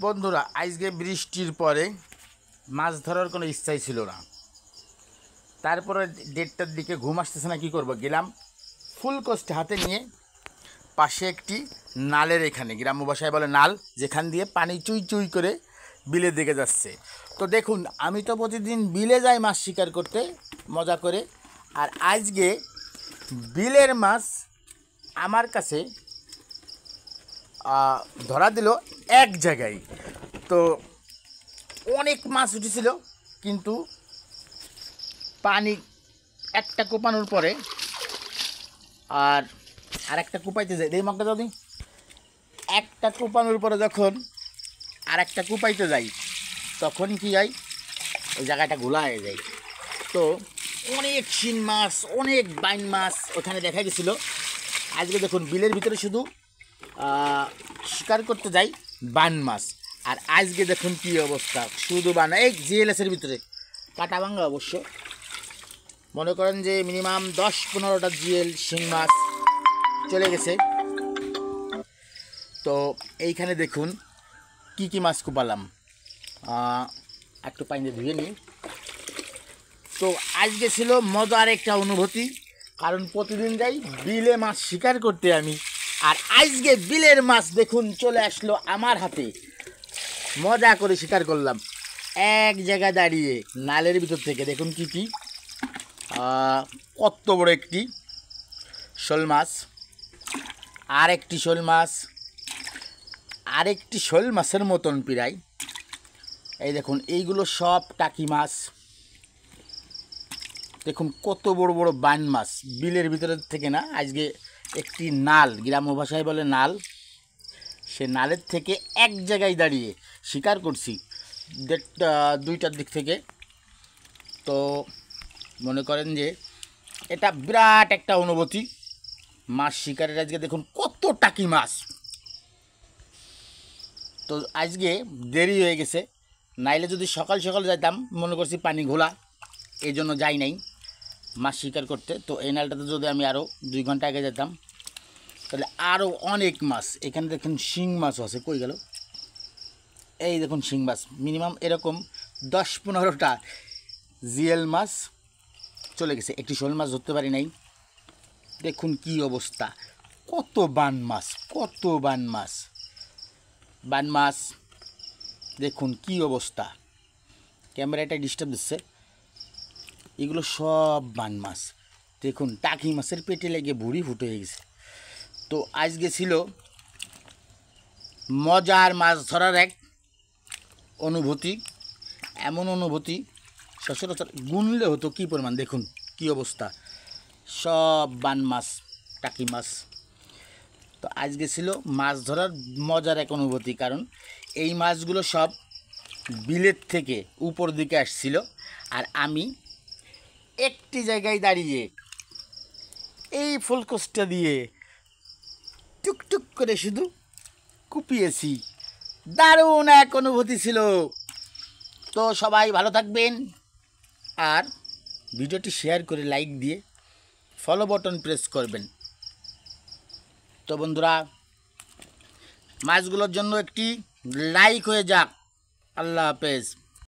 বন্ধুরা, আজকে বৃষ্টির পরে মাছ ধরার কোনো ইচ্ছাই ছিল না। তারপরে 1:30টার দিকে ঘুম আসতেছে না, কী করবো, গেলাম ফুল কষ্ট হাতে নিয়ে পাশে একটি নালের, এখানে গ্রাম্য ভাষায় বলে নাল, যেখান দিয়ে পানি চুই চুই করে বিলের দিকে যাচ্ছে। তো দেখুন, আমি তো প্রতিদিন বিলে যাই মাছ শিকার করতে মজা করে, আর আজকে বিলের মাছ আমার কাছে ধরা দিল এক জায়গায়। তো অনেক মাছ উঠেছিল, কিন্তু পানি একটা কোপানোর পরে আর একটা কোপাইতে যাই, এই মগটা যদি একটা কোপানোর পরে যখন আর একটা কোপাইতে যাই, তখন কি হয়, ওই জায়গাটা ঘোলা হয়ে যায়। তো অনেক শিং মাছ, অনেক বাইন মাছ ওখানে দেখা গেছিলো। আজকে দেখুন, বিলের ভিতরে শুধু শিকার করতে যাই বান মাছ, আর আজকে দেখুন কী অবস্থা, শুধু বান। এই জিএলএসের ভিতরে কাটা ভাঙ্গা অবশ্য, মনে করেন যে মিনিমাম 10-15টা জিএল শিং মাছ চলে গেছে। তো এইখানে দেখুন কি কি মাছ কোপালাম, একটু পানিতে ধুয়ে নিই। তো আজকে ছিল মজার একটা অনুভূতি, কারণ প্রতিদিন যাই বিলে মাছ শিকার করতে আমি, আর আজকে বিলের মাছ দেখুন চলে আসলো আমার হাতে। মজা করে শিকার করলাম এক জায়গায় দাঁড়িয়ে নালের ভিতর থেকে। দেখুন কি কি, কত বড় একটি শোল মাছ, আরেকটি শোল মাছ, আরেকটি শোল মাছের মতন প্রায়। এই দেখুন, এইগুলো সব টাকি মাছ। দেখুন কত বড় বড় বান মাছ বিলের ভিতরে থেকে না, আজকে একটি নাল, গ্রাম্য ভাষায় বলে নাল, সে নালের থেকে এক জায়গায় দাঁড়িয়ে শিকার করছি 1:30-2টার দিক থেকে। তো মনে করেন যে এটা বিরাট একটা অনুভূতি মাছ শিকারের। আজকে দেখুন কত টাকি মাছ। তো আজকে দেরি হয়ে গেছে, নাইলে যদি সকাল সকাল যাইতাম, মনে করছি পানি ঘোলা, এই জন্য যাই নাই মাছ শিকার করতে। তো এই নালটাতে যদি আমি আরও 2 ঘন্টা আগে যেতাম, তাহলে আরও অনেক মাছ। এখানে দেখুন শিং মাছও আছে, কই গেল, এই দেখুন শিং মাছ মিনিমাম এরকম 10-15টা জিএল মাছ চলে গেছে। একটি শোল মাছ ধরতে পারি নাই। দেখুন কি অবস্থা, কত বান মাছ, কত বান মাছ, বান মাছ। দেখুন কি অবস্থা, ক্যামেরাটা ডিস্টার্ব দিচ্ছে। এগুলো সব বান মাছ। দেখুন টাকি মাছের পেটে লেগে ভুঁড়ি ফুটে হয়ে গেছে। তো আজকে ছিল মজার মাছ ধরার এক অনুভূতি, এমন অনুভূতি সচরাচর গুনলে হতো কী পরিমাণ। দেখুন কি অবস্থা, সব বান মাছ, টাকি মাছ। তো আজকে ছিল মাছ ধরার মজার এক অনুভূতি, কারণ এই মাছগুলো সব বিলের থেকে উপর দিকে আসছিল, আর আমি একটি জায়গায় দাঁড়িয়ে এই ফুলকোসটা দিয়ে টুকটুক করে শুধু কুপিয়েছি। দারুণ এক অনুভূতি ছিল। তো সবাই ভালো থাকবেন, আর ভিডিওটি শেয়ার করে লাইক দিয়ে ফলো বাটন প্রেস করবেন। তো বন্ধুরা, মাছগুলোর জন্য একটি লাইক হয়ে যাক। আল্লাহ হাফেজ।